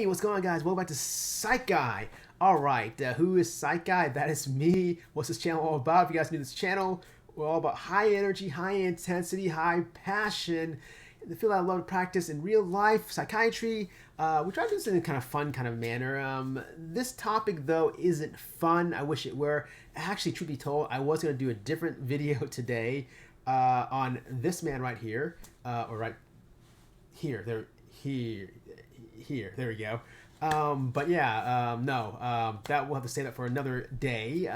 Hey, what's going on, guys? Welcome back to Psych Guy. Alright, who is Psych Guy? That is me. What's this channel all about? If you guys new to this channel, we're all about high energy, high intensity, high passion, the field I love to practice in real life, psychiatry. We try to do this in a kind of fun kind of manner. This topic, though, isn't fun. I wish it were. Actually, truth be told, I was going to do a different video today on this man right here, or right here. There we go. But yeah, no, that we'll have to say that for another day.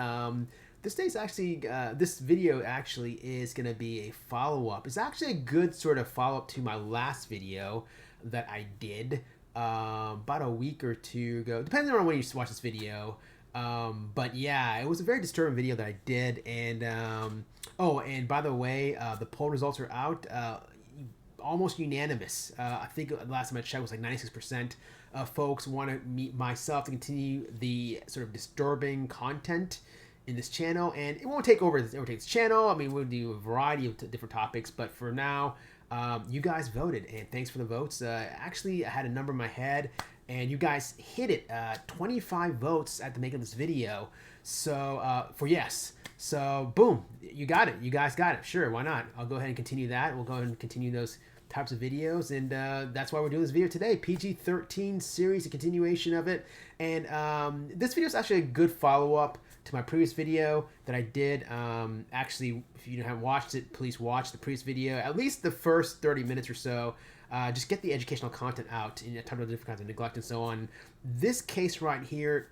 This video actually is going to be a follow-up. It's actually a good sort of follow-up to my last video that I did about a week or two ago, depending on when you watch this video. But yeah, it was a very disturbing video that I did. And oh, and by the way, the poll results are out. Almost unanimous. I think the last time I checked was like 96% of folks want to meet myself to continue the sort of disturbing content in this channel, and it won't take over this channel. I mean, we'll do a variety of different topics, but for now, you guys voted, and thanks for the votes. Actually, I had a number in my head, and you guys hit it. 25 votes at the making of this video. So for yes. So boom, you got it. You guys got it. Sure, why not? I'll go ahead and continue that. We'll go ahead and continue those types of videos, and that's why we're doing this video today. PG-13 series, a continuation of it. And this video is actually a good follow-up to my previous video that I did. Actually, if you haven't watched it, please watch the previous video, at least the first 30 minutes or so. Just get the educational content out in a ton of different kinds of neglect and so on. This case right here,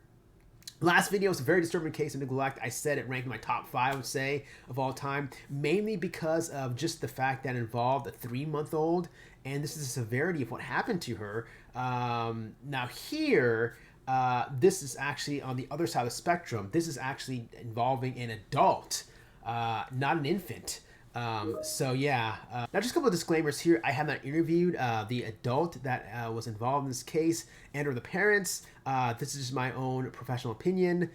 last video was a very disturbing case of neglect. I said it ranked in my top 5, I would say, of all time, mainly because of just the fact that it involved a 3-month-old, and this is the severity of what happened to her. Now here, this is actually on the other side of the spectrum. This is actually involving an adult, not an infant. So yeah, now just a couple of disclaimers here. I have not interviewed the adult that was involved in this case and or the parents. This is just my own professional opinion.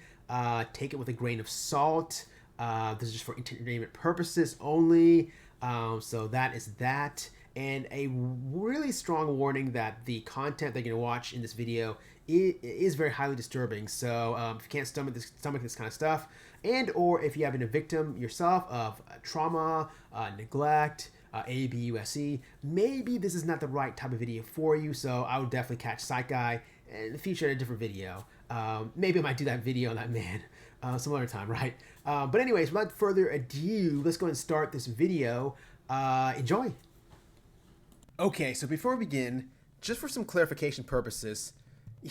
Take it with a grain of salt. This is just for entertainment purposes only. So that is that. And a really strong warning that the content that you're going to watch in this video is very highly disturbing. So if you can't stomach this kind of stuff, and or if you have been a victim yourself of trauma, neglect, ABUSE, maybe this is not the right type of video for you. So I would definitely catch Psych Guy in the future in a different video. Maybe I might do that video on that man some other time, right? But anyways, without further ado, let's go and start this video. Enjoy. Okay, so before we begin, just for some clarification purposes,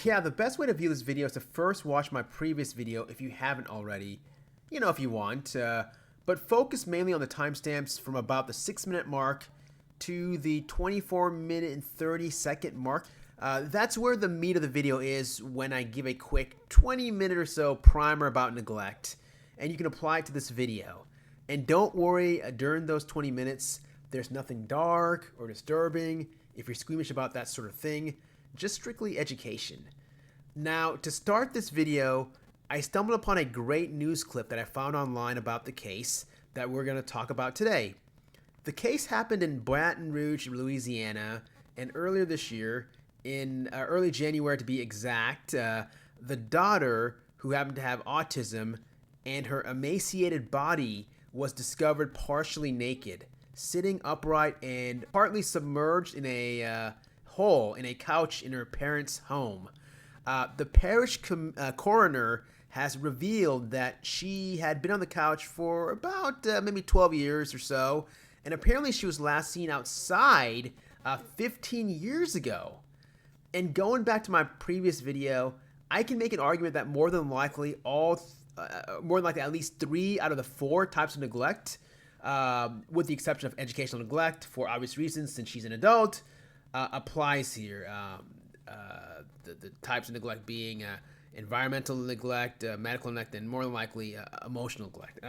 yeah, the best way to view this video is to first watch my previous video if you haven't already, you know, if you want, but focus mainly on the timestamps from about the 6-minute mark to the 24-minute and 30-second mark. That's where the meat of the video is when I give a quick 20-minute or so primer about neglect, and you can apply it to this video. And don't worry, during those 20 minutes, there's nothing dark or disturbing. If you're squeamish about that sort of thing, just strictly education. Now, to start this video, I stumbled upon a great news clip that I found online about the case that we're going to talk about today. The case happened in Baton Rouge, Louisiana, and earlier this year, in early January to be exact, the daughter, who happened to have autism, and her emaciated body was discovered partially naked, sitting upright and partly submerged in a hole in a couch in her parents' home. The parish coroner has revealed that she had been on the couch for about maybe 12 years or so, and apparently she was last seen outside 15 years ago. And going back to my previous video, I can make an argument that more than likely at least 3 out of the 4 types of neglect, with the exception of educational neglect for obvious reasons since she's an adult, applies here. The types of neglect being environmental neglect, medical neglect, and more than likely emotional neglect.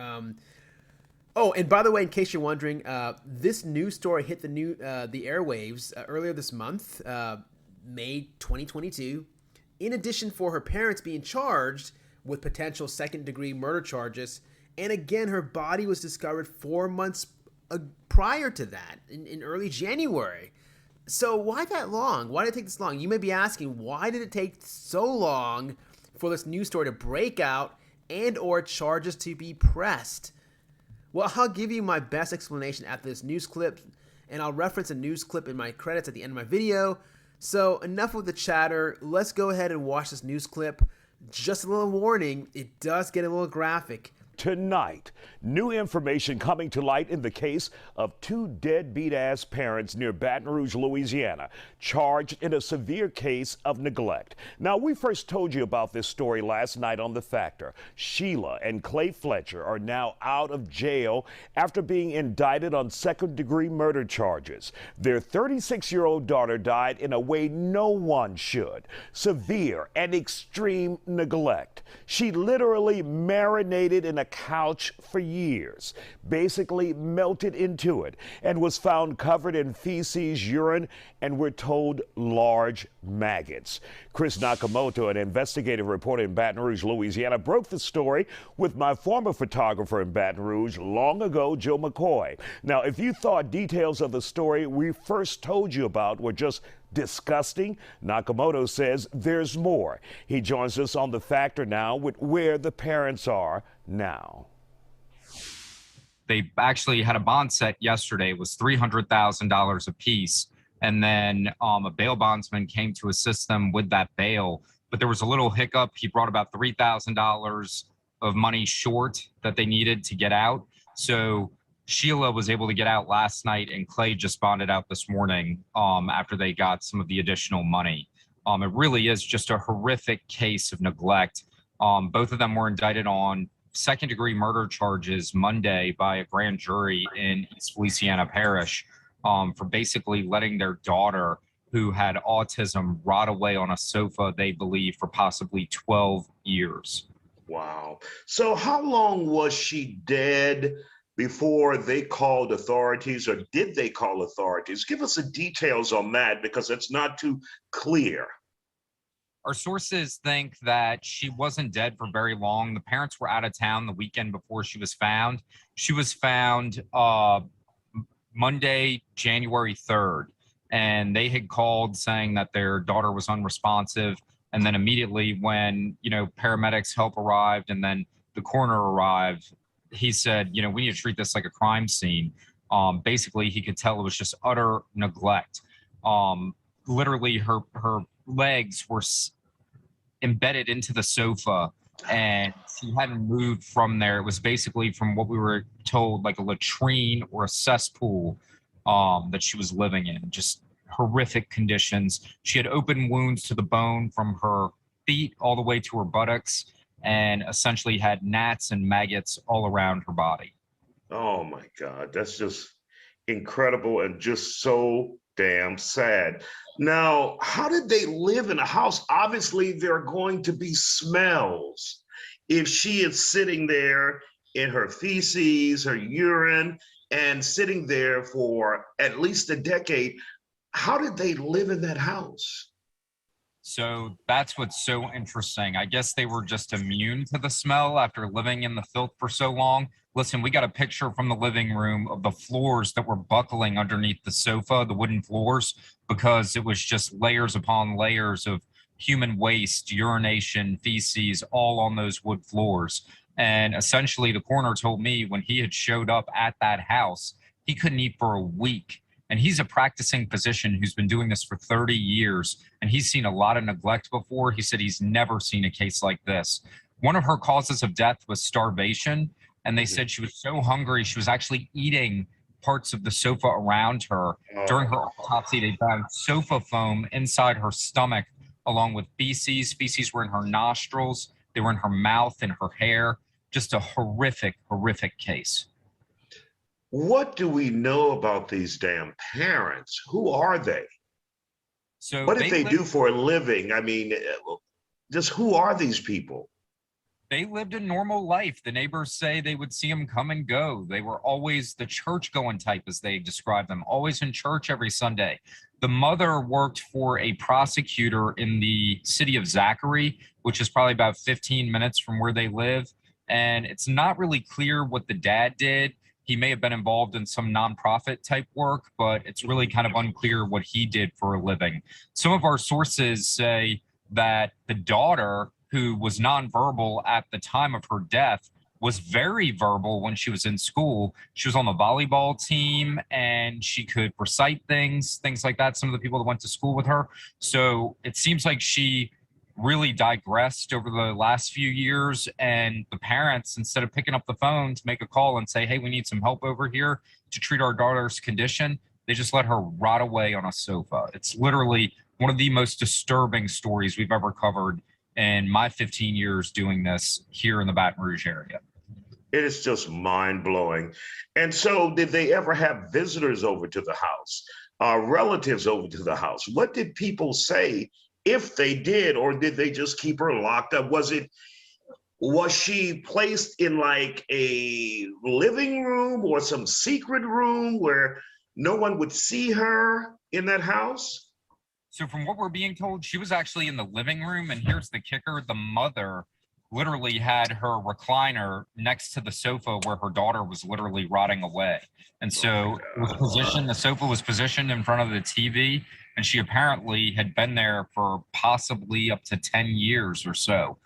Oh, and by the way, in case you're wondering, this news story hit the airwaves earlier this month, May 2022. In addition, for her parents being charged with potential second-degree murder charges, and again, her body was discovered 4 months prior to that, in early January. So why that long? Why did it take this long? You may be asking, why did it take so long for this news story to break out and or charges to be pressed? Well, I'll give you my best explanation after this news clip, and I'll reference a news clip in my credits at the end of my video. So enough with the chatter. Let's go ahead and watch this news clip. Just a little warning, it does get a little graphic. Tonight, new information coming to light in the case of two deadbeat-ass parents near Baton Rouge, Louisiana, charged in a severe case of neglect. Now, we first told you about this story last night on The Factor. Sheila and Clay Fletcher are now out of jail after being indicted on second-degree murder charges. Their 36-year-old daughter died in a way no one should. Severe and extreme neglect. She literally marinated in a couch for years, basically melted into it, and was found covered in feces, urine, and we're told large maggots. Chris Nakamoto, an investigative reporter in Baton Rouge, Louisiana, broke the story with my former photographer in Baton Rouge long ago, Joe McCoy. Now, if you thought details of the story we first told you about were just disgusting, Nakamoto says there's more. He joins us on The Factor now with where the parents are now. They actually had a bond set yesterday. It was $300,000 apiece. And then a bail bondsman came to assist them with that bail. But there was a little hiccup. He brought about $3,000 of money short that they needed to get out. So Sheila was able to get out last night, and Clay just bonded out this morning after they got some of the additional money. It really is just a horrific case of neglect. Both of them were indicted on second-degree murder charges Monday by a grand jury in East Feliciana Parish for basically letting their daughter, who had autism, rot away on a sofa, they believe, for possibly 12 years. Wow. So how long was she dead before they called authorities, or did they call authorities? Give us the details on that, because it's not too clear. Our sources think that she wasn't dead for very long. The parents were out of town the weekend before she was found. She was found Monday, January 3rd, and they had called saying that their daughter was unresponsive. And then immediately when, paramedics help arrived and then the coroner arrived, he said, we need to treat this like a crime scene. Basically, he could tell it was just utter neglect. Literally, her legs were embedded into the sofa, and she hadn't moved from there. It was basically, from what we were told, like a latrine or a cesspool that she was living in. Just horrific conditions. She had open wounds to the bone from her feet all the way to her buttocks, and essentially had gnats and maggots all around her body. Oh my God, that's just incredible and just so damn sad. Now, how did they live in a house? Obviously, there are going to be smells. If she is sitting there in her feces, her urine, and sitting there for at least a decade, how did they live in that house? So that's what's so interesting. I guess they were just immune to the smell after living in the filth for so long. Listen, we got a picture from the living room of the floors that were buckling underneath the sofa, the wooden floors, because it was just layers upon layers of human waste, urination, feces, all on those wood floors. And essentially, the coroner told me when he had showed up at that house, he couldn't eat for a week. And he's a practicing physician who's been doing this for 30 years, and he's seen a lot of neglect before. He said he's never seen a case like this. One of her causes of death was starvation, and they said she was so hungry she was actually eating parts of the sofa around her. During her autopsy, they found sofa foam inside her stomach, along with feces. Feces were in her nostrils, they were in her mouth and her hair. Just a horrific, horrific case. What do we know about these damn parents? Who are they? So what did they do for a living? I mean, just who are these people? They lived a normal life. The neighbors say they would see them come and go. They were always the church-going type, as they described them, always in church every Sunday. The mother worked for a prosecutor in the city of Zachary, which is probably about 15 minutes from where they live. And it's not really clear what the dad did. he may have been involved in some nonprofit type work, but it's really kind of unclear what he did for a living. Some of our sources say that the daughter, who was nonverbal at the time of her death, was very verbal when she was in school. She was on the volleyball team and she could recite things like that. Some of the people that went to school with her. So it seems like she really digressed over the last few years, and the parents, instead of picking up the phone to make a call and say, hey, we need some help over here to treat our daughter's condition, they just let her rot away on a sofa. It's literally one of the most disturbing stories we've ever covered in my 15 years doing this here in the Baton Rouge area. It is just mind-blowing. And so did they ever have visitors over to the house, relatives over to the house? What did people say if they did, or did they just keep her locked up? Was she placed in like a living room or some secret room where no one would see her in that house? So from what we're being told, she was actually in the living room, and here's the kicker. The mother literally had her recliner next to the sofa where her daughter was literally rotting away. And so the sofa was positioned in front of the TV, and she apparently had been there for possibly up to 10 years or so.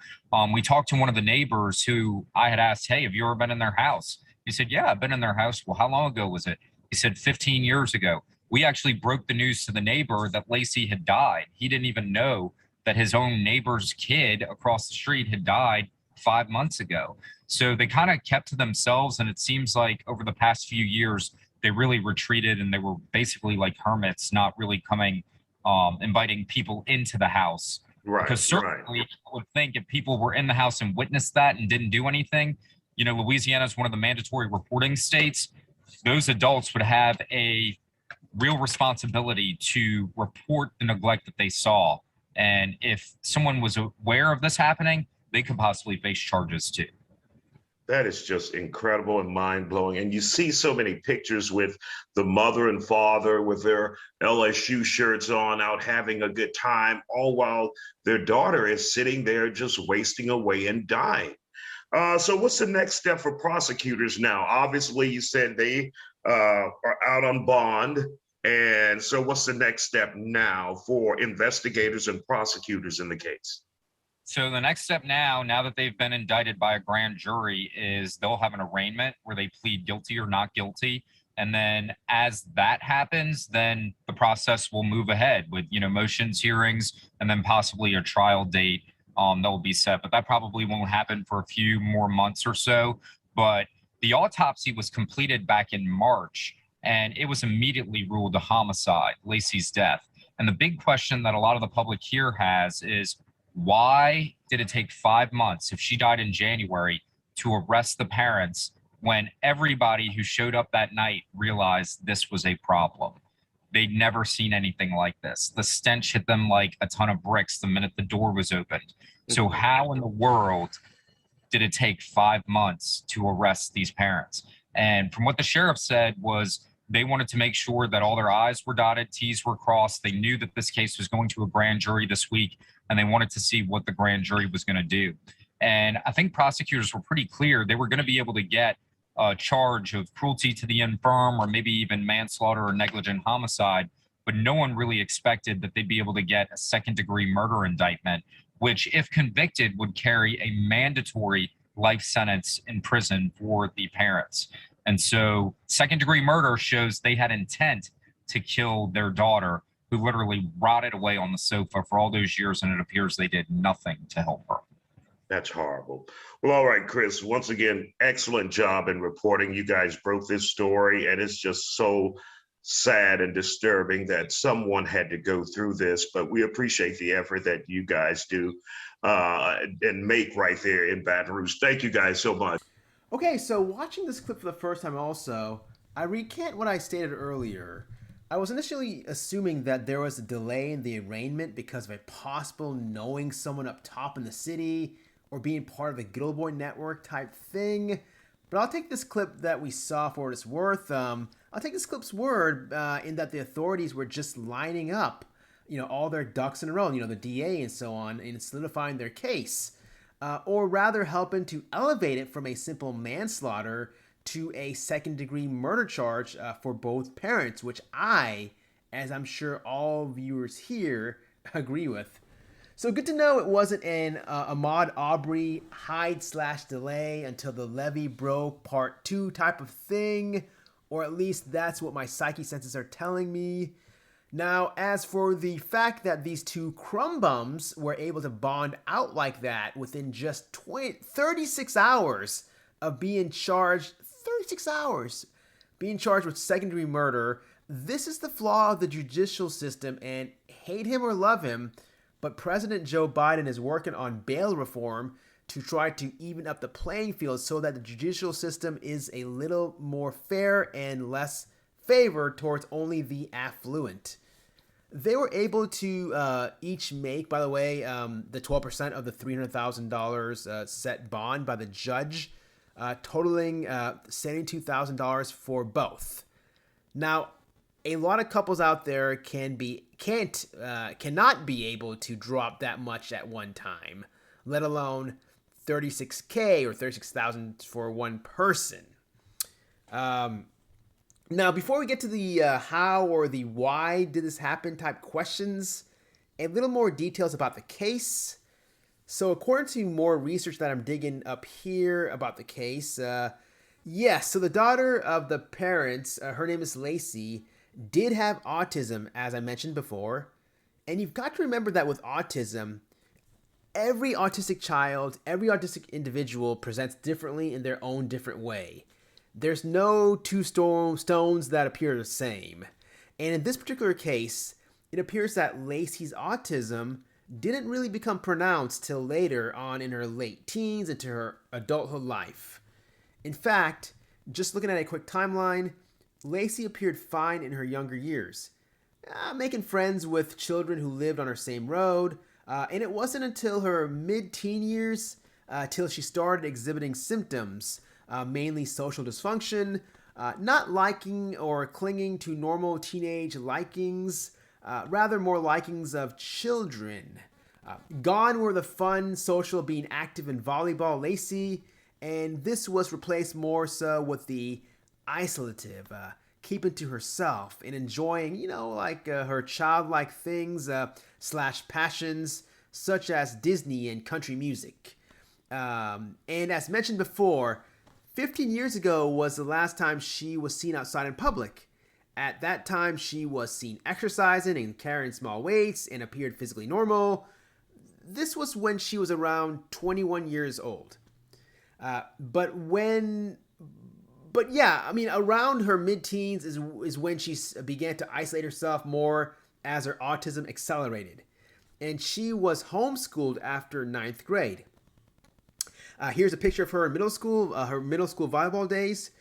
We talked to one of the neighbors who I had asked, hey, have you ever been in their house? He said, yeah, I've been in their house. Well, how long ago was it? He said 15 years ago. We actually broke the news to the neighbor that Lacey had died. He didn't even know that his own neighbor's kid across the street had died 5 months ago. So they kind of kept to themselves, and it seems like over the past few years, they really retreated, and they were basically like hermits, not really coming, inviting people into the house. Right. Because certainly I would think if people were in the house and witnessed that and didn't do anything, you know, Louisiana is one of the mandatory reporting states. Those adults would have a real responsibility to report the neglect that they saw. And if someone was aware of this happening, they could possibly face charges too. That is just incredible and mind-blowing. And you see so many pictures with the mother and father with their LSU shirts on, out having a good time, all while their daughter is sitting there just wasting away and dying. So what's the next step for prosecutors now? Obviously, you said they are out on bond. And so what's the next step now for investigators and prosecutors in the case? So the next step now that they've been indicted by a grand jury, is they'll have an arraignment where they plead guilty or not guilty. And then as that happens, then the process will move ahead with, you know, motions, hearings, and then possibly a trial date that will be set. But that probably won't happen for a few more months or so. But the autopsy was completed back in March, and it was immediately ruled a homicide, Lacey's death. And the big question that a lot of the public here has is, why did it take 5 months, if she died in January, to arrest the parents when everybody who showed up that night realized this was a problem? They'd never seen anything like this. The stench hit them like a ton of bricks the minute the door was opened. So how in the world did it take 5 months to arrest these parents? And from what the sheriff said was, they wanted to make sure that all their I's were dotted, T's were crossed. They knew that this case was going to a grand jury this week, and they wanted to see what the grand jury was going to do. And I think prosecutors were pretty clear. They were going to be able to get a charge of cruelty to the infirm, or maybe even manslaughter or negligent homicide, but no one really expected that they'd be able to get a second-degree murder indictment, which, if convicted, would carry a mandatory life sentence in prison for the parents. And so second-degree murder shows they had intent to kill their daughter, who literally rotted away on the sofa for all those years, and it appears they did nothing to help her. That's horrible. Well, all right, Chris, once again, excellent job in reporting. You guys broke this story, and it's just so sad and disturbing that someone had to go through this, but we appreciate the effort that you guys do and make right there in Baton Rouge. Thank you guys so much. Okay, so watching this clip for the first time also, I recant what I stated earlier. I was initially assuming that there was a delay in the arraignment because of a possible knowing someone up top in the city or being part of the Good Old Boy Network type thing. But I'll take this clip that we saw for what it's worth. I'll take this clip's word in that the authorities were just lining up, you know, all their ducks in a row, you know, the DA and so on, and solidifying their case. Or rather helping to elevate it from a simple manslaughter to a second-degree murder charge for both parents, which I, as I'm sure all viewers here, agree with. So good to know it wasn't an Ahmaud Arbery hide/delay until the levee broke part 2 type of thing, or at least that's what my psyche senses are telling me. Now, as for the fact that these two crumb bums were able to bond out like that within just 36 hours of being charged, 36 hours, being charged with second-degree murder, this is the flaw of the judicial system, and hate him or love him, but President Joe Biden is working on bail reform to try to even up the playing field so that the judicial system is a little more fair and less favored towards only the affluent. They were able to each make, by the way, the 12% of the $300,000 set bond by the judge, totaling $72,000 for both. Now, a lot of couples out there cannot be able to drop that much at one time, let alone $36K or $36,000 for one person. Now, before we get to the how or the why did this happen type questions, a little more details about the case. So according to more research that I'm digging up here about the case, yes, so the daughter of the parents, her name is Lacey, did have autism, as I mentioned before. And you've got to remember that with autism, every autistic child, every autistic individual presents differently in their own different way. There's no two stones that appear the same. And in this particular case, it appears that Lacey's autism didn't really become pronounced till later on in her late teens into her adulthood life. In fact, just looking at a quick timeline, Lacey appeared fine in her younger years, making friends with children who lived on her same road, and it wasn't until her mid-teen years till she started exhibiting symptoms, mainly social dysfunction, not liking or clinging to normal teenage likings, rather more likings of children. Gone were the fun, social, being active in volleyball Lacey, and this was replaced more so with the isolative, keeping to herself and enjoying, her childlike things / passions, such as Disney and country music. And as mentioned before, 15 years ago was the last time she was seen outside in public. At that time, she was seen exercising and carrying small weights and appeared physically normal. This was when she was around 21 years old. Around her mid-teens is when she began to isolate herself more as her autism accelerated. And she was homeschooled after 9th grade. Here's a picture of her in middle school volleyball days.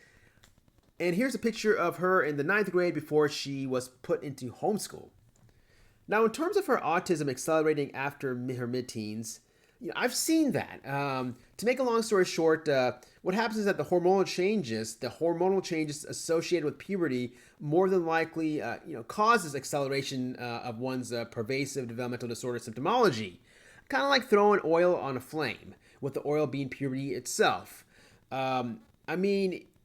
And here's a picture of her in the 9th grade before she was put into homeschool. Now, in terms of her autism accelerating after her mid-teens, I've seen that. To make a long story short, what happens is that the hormonal changes associated with puberty more than likely, causes acceleration of one's pervasive developmental disorder symptomology. Kind of like throwing oil on a flame, with the oil being puberty itself.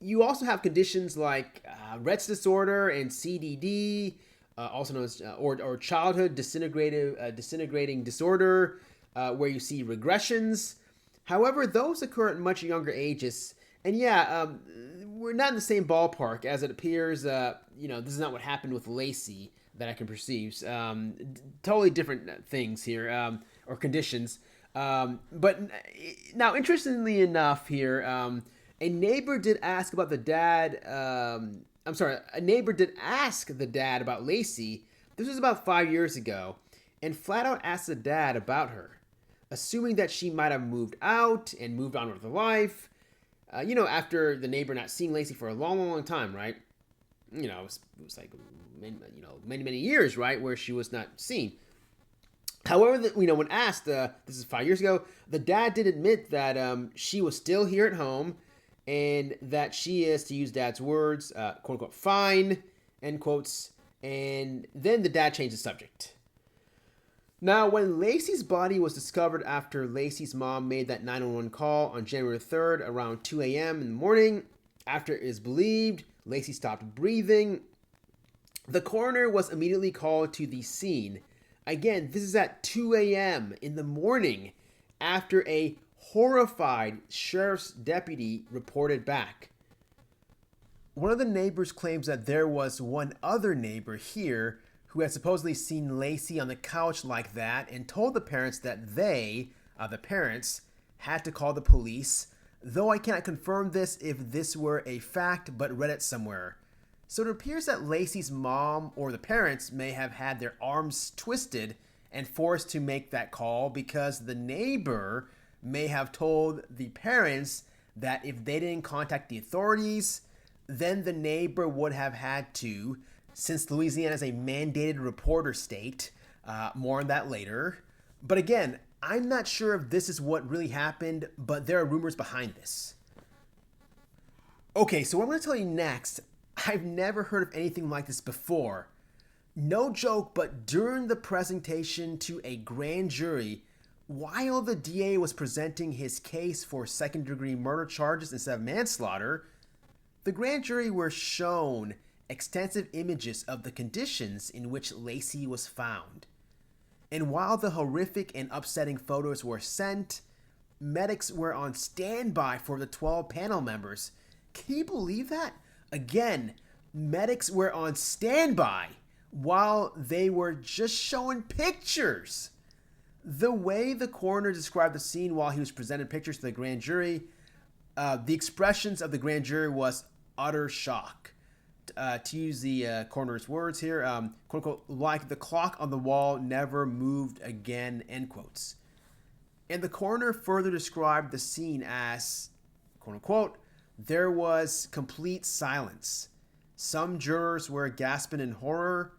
You also have conditions like Rett's disorder and CDD, also known as or childhood disintegrating disorder, where you see regressions. However, those occur at much younger ages, and we're not in the same ballpark as it appears. This is not what happened with Lacey that I can perceive. Totally different things here, or conditions. But now, interestingly enough, here, a neighbor did ask about the dad. A neighbor did ask the dad about Lacey. This was about 5 years ago, and flat out asked the dad about her, assuming that she might have moved out and moved on with her life. After the neighbor not seeing Lacey for a long time, right? It was like, many years, right, where she was not seen. However, when asked, this is 5 years ago, the dad did admit that she was still here at home and that she is, to use dad's words, quote unquote, fine, end quotes. And then the dad changed the subject. Now, when Lacey's body was discovered after Lacey's mom made that 911 call on January 3rd around 2 a.m. in the morning, After it is believed Lacey stopped breathing, the coroner was immediately called to the scene. Again, this is at 2 a.m. in the morning after a horrified sheriff's deputy reported back. One of the neighbors claims that there was one other neighbor here who had supposedly seen Lacey on the couch like that and told the parents that they, the parents, had to call the police, though I cannot confirm this if this were a fact, but read it somewhere. So it appears that Lacey's mom or the parents may have had their arms twisted and forced to make that call because the neighbor may have told the parents that if they didn't contact the authorities, then the neighbor would have had to, since Louisiana is a mandated reporter state. More on that later. But again, I'm not sure if this is what really happened, but there are rumors behind this. Okay, so what I'm going to tell you next, I've never heard of anything like this before. No joke, but during the presentation to a grand jury, while the DA was presenting his case for second-degree murder charges instead of manslaughter, the grand jury were shown extensive images of the conditions in which Lacey was found. And while the horrific and upsetting photos were sent, medics were on standby for the 12 panel members. Can you believe that? Again, medics were on standby while they were just showing pictures. The way the coroner described the scene while he was presenting pictures to the grand jury, the expressions of the grand jury was utter shock. To use the coroner's words here, quote unquote, like the clock on the wall never moved again, end quotes. And the coroner further described the scene as, quote unquote, there was complete silence. Some jurors were gasping in horror,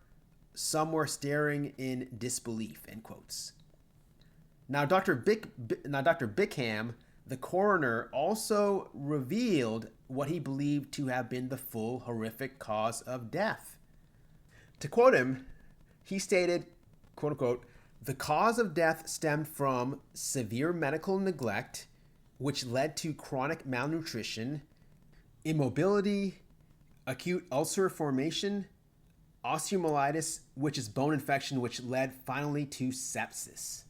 some were staring in disbelief, end quotes. Now, Dr. Bickham, the coroner, also revealed what he believed to have been the full horrific cause of death. To quote him, he stated, quote unquote, the cause of death stemmed from severe medical neglect, which led to chronic malnutrition, immobility, acute ulcer formation, osteomyelitis, which is bone infection, which led finally to sepsis.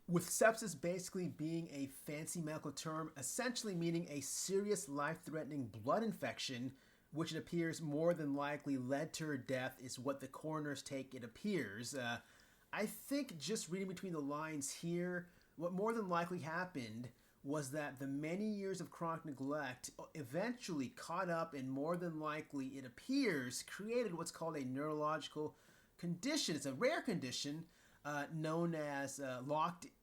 With sepsis basically being a fancy medical term, essentially meaning a serious life-threatening blood infection, which it appears more than likely led to her death, is what the coroners take it appears. I think just reading between the lines here, what more than likely happened was that the many years of chronic neglect eventually caught up and more than likely, it appears, created what's called a neurological condition. It's a rare condition known as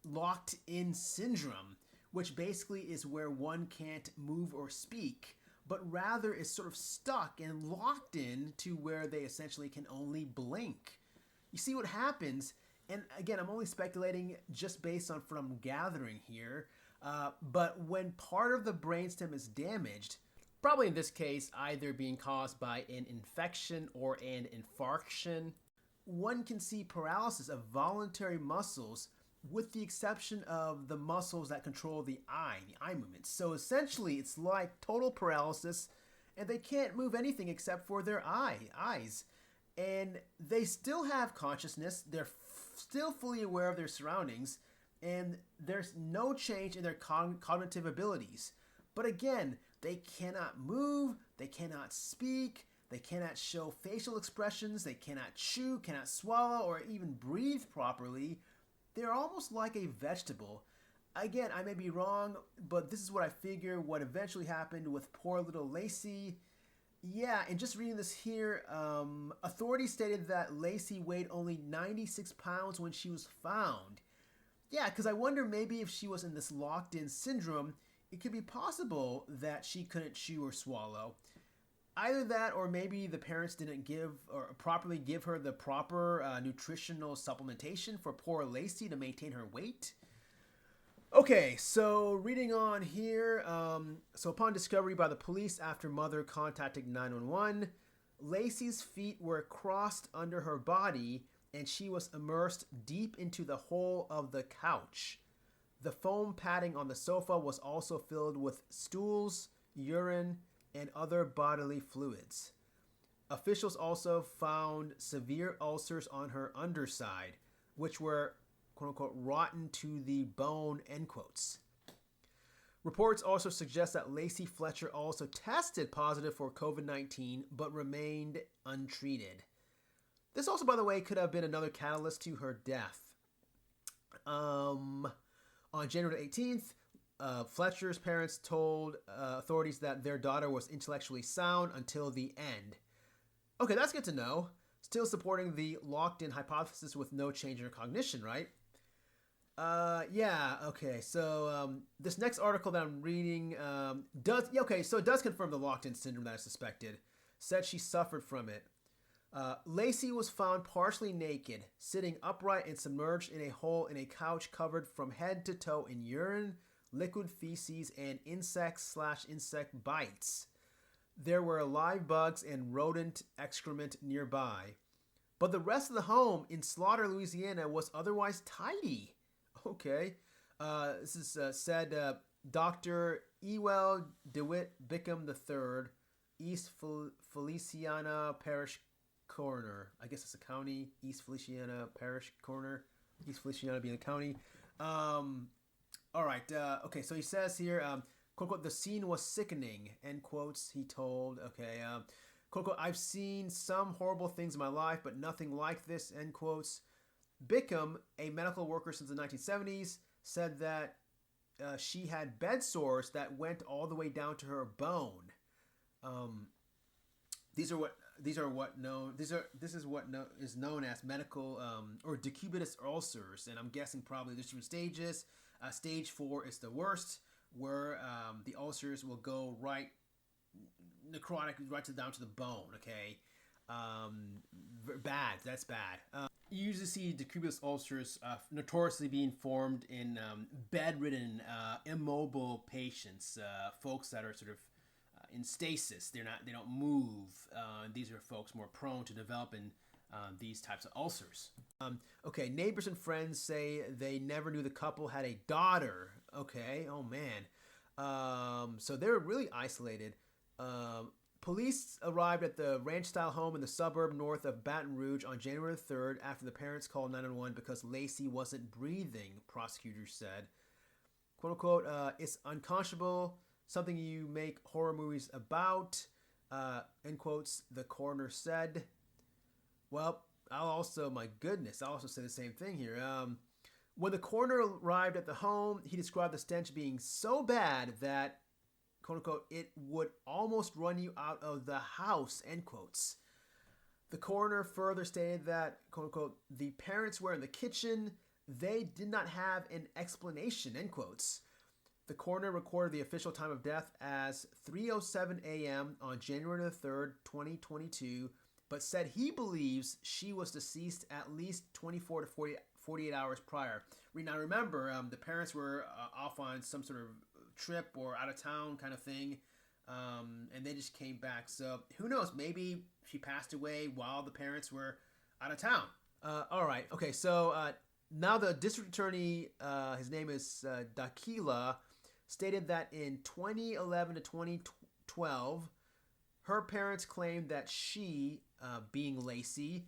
locked-in syndrome, which basically is where one can't move or speak, but rather is sort of stuck and locked in to where they essentially can only blink. You see what happens, and again, I'm only speculating just based on what I'm gathering here, but when part of the brainstem is damaged, probably in this case either being caused by an infection or an infarction, one can see paralysis of voluntary muscles with the exception of the muscles that control the eye movements. So essentially it's like total paralysis and they can't move anything except for their eyes. And they still have consciousness, they're still fully aware of their surroundings, and there's no change in their cognitive abilities. But again, they cannot move, they cannot speak, they cannot show facial expressions, they cannot chew, cannot swallow, or even breathe properly. They're almost like a vegetable. Again, I may be wrong, but this is what I figure what eventually happened with poor little Lacey. Yeah, and just reading this here, authorities stated that Lacey weighed only 96 pounds when she was found. Yeah, because I wonder maybe if she was in this locked-in syndrome, it could be possible that she couldn't chew or swallow. Either that or maybe the parents didn't give or properly give her the proper nutritional supplementation for poor Lacey to maintain her weight. Okay, so reading on here, so upon discovery by the police after mother contacted 911, Lacey's feet were crossed under her body and she was immersed deep into the hole of the couch. The foam padding on the sofa was also filled with stools, urine, and other bodily fluids. Officials also found severe ulcers on her underside, which were, quote-unquote, rotten to the bone, end quotes. Reports also suggest that Lacey Fletcher also tested positive for COVID-19, but remained untreated. This also, by the way, could have been another catalyst to her death. On January 18th, Fletcher's parents told authorities that their daughter was intellectually sound until the end. Okay, that's good to know. Still supporting the locked-in hypothesis with no change in her cognition, right? Yeah, okay, so this next article that I'm reading it does confirm the locked-in syndrome that I suspected. Said she suffered from it. Lacey was found partially naked, sitting upright and submerged in a hole in a couch covered from head to toe in urine, liquid feces, and insect bites. There were live bugs and rodent excrement nearby. But the rest of the home in Slaughter, Louisiana was otherwise tidy. Okay. This is said Dr. Ewell DeWitt Bickham III, East Feliciana Parish Coroner. I guess it's a county. East Feliciana Parish Coroner. East Feliciana being a county. All right. Okay, so he says here, quote, unquote, the scene was sickening, end quotes, he told. Okay. Quote, unquote, I've seen some horrible things in my life, but nothing like this, end quotes. Bickham, a medical worker since the 1970s, said that she had bed sores that went all the way down to her bone. This is what is known as medical or Decubitus Ulcers, and I'm guessing probably there's different stages. Stage 4 is the worst, where the ulcers will go right necrotic right down to the bone. Okay, bad. That's bad. You usually see Decubitus ulcers notoriously being formed in bedridden, immobile patients, folks that are sort of in stasis. They don't move. These are folks more prone to developing these types of ulcers. Okay, neighbors and friends say they never knew the couple had a daughter. Okay, oh man. So they're really isolated. Police arrived at the ranch-style home in the suburb north of Baton Rouge on January 3rd after the parents called 911 because Lacey wasn't breathing, prosecutors said. Quote-unquote, it's unconscionable, something you make horror movies about, end quotes, the coroner said. Well, I'll also say the same thing here. When the coroner arrived at the home, he described the stench being so bad that, quote-unquote, it would almost run you out of the house, end quotes. The coroner further stated that, quote-unquote, the parents were in the kitchen. They did not have an explanation, end quotes. The coroner recorded the official time of death as 3:07 a.m. on January the 3rd, 2022, but said he believes she was deceased at least 24 to 48 hours prior. Now remember, the parents were off on some sort of trip or out of town kind of thing, and they just came back. So who knows? Maybe she passed away while the parents were out of town. All right. Okay. So now the district attorney, his name is Dakila, stated that in 2011 to 2012, her parents claimed that she, being Lacey,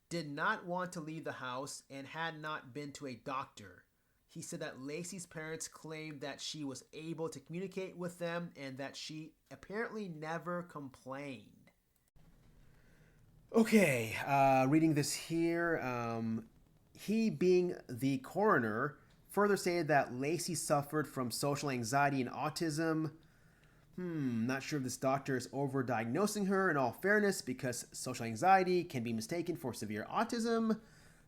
did not want to leave the house and had not been to a doctor. He said that Lacey's parents claimed that she was able to communicate with them and that she apparently never complained. Okay, reading this here, he, being the coroner, further stated that Lacey suffered from social anxiety and autism. Not sure if this doctor is overdiagnosing her in all fairness, because social anxiety can be mistaken for severe autism.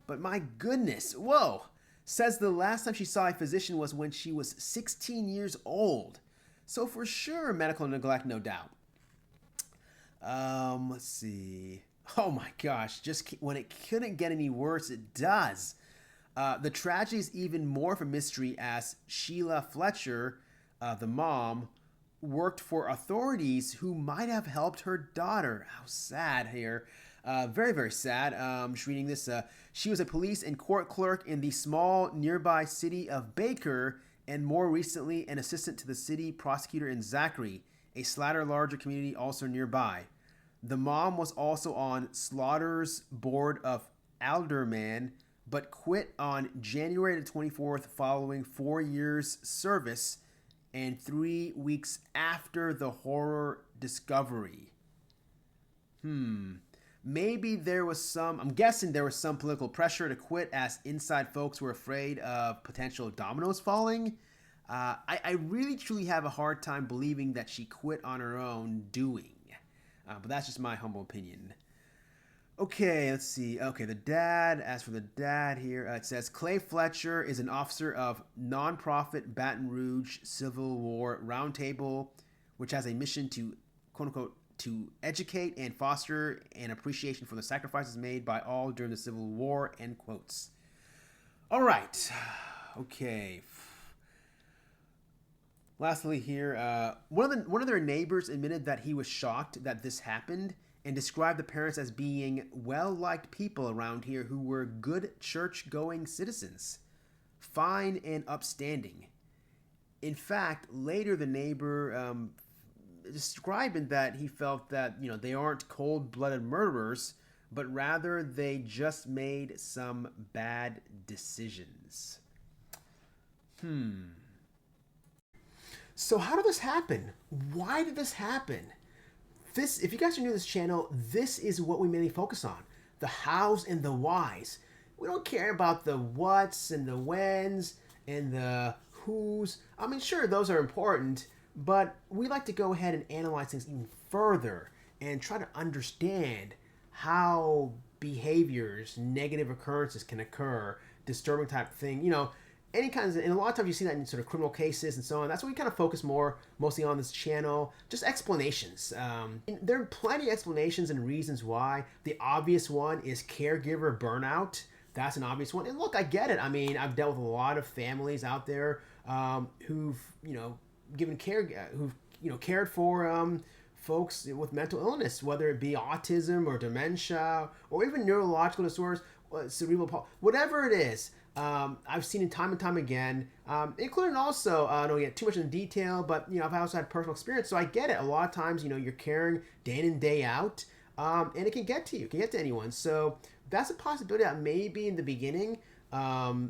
But my goodness, whoa! Says the last time she saw a physician was when she was 16 years old. So for sure, medical neglect, no doubt. Let's see. Oh my gosh, just when it couldn't get any worse, it does. The tragedy is even more of a mystery as Sheila Fletcher, the mom, worked for authorities who might have helped her daughter. How sad here. Very, very sad. Just reading this. She was a police and court clerk in the small nearby city of Baker, and more recently an assistant to the city prosecutor in Zachary. a slightly larger community also nearby. The mom was also on Slaughter's board of aldermen, but quit on January the 24th following 4 years service and 3 weeks after the horror discovery. Maybe there was I'm guessing there was some political pressure to quit as inside folks were afraid of potential dominoes falling. I really truly have a hard time believing that she quit on her own doing. But that's just my humble opinion. Okay, let's see. Okay, as for the dad here, it says Clay Fletcher is an officer of nonprofit Baton Rouge Civil War Roundtable, which has a mission to, quote unquote, to educate and foster an appreciation for the sacrifices made by all during the Civil War, end quotes. All right. Okay. Lastly here, one of their neighbors admitted that he was shocked that this happened and described the parents as being well-liked people around here who were good church-going citizens, fine and upstanding. In fact, later the neighbor describing that he felt that, they aren't cold-blooded murderers, but rather they just made some bad decisions. So how did this happen? Why did this happen? If you guys are new to this channel, this is what we mainly focus on. The hows and the whys. We don't care about the whats and the whens and the whos. I mean, sure, those are important, but we like to go ahead and analyze things even further and try to understand how behaviors, negative occurrences can occur, disturbing type thing, any kinds of, and a lot of times you see that in sort of criminal cases and so on. That's what we kind of focus mostly on this channel, just explanations. There are plenty of explanations and reasons why. The obvious one is caregiver burnout. That's an obvious one. And look, I get it. I mean, I've dealt with a lot of families out there who've, given care, who've, cared for folks with mental illness, whether it be autism or dementia or even neurological disorders, cerebral palsy, whatever it is. I've seen it time and time again, including also, I don't get too much in detail, but, I've also had personal experience, so I get it. A lot of times, you're caring day in and day out, and it can get to you, it can get to anyone. So that's a possibility that maybe in the beginning,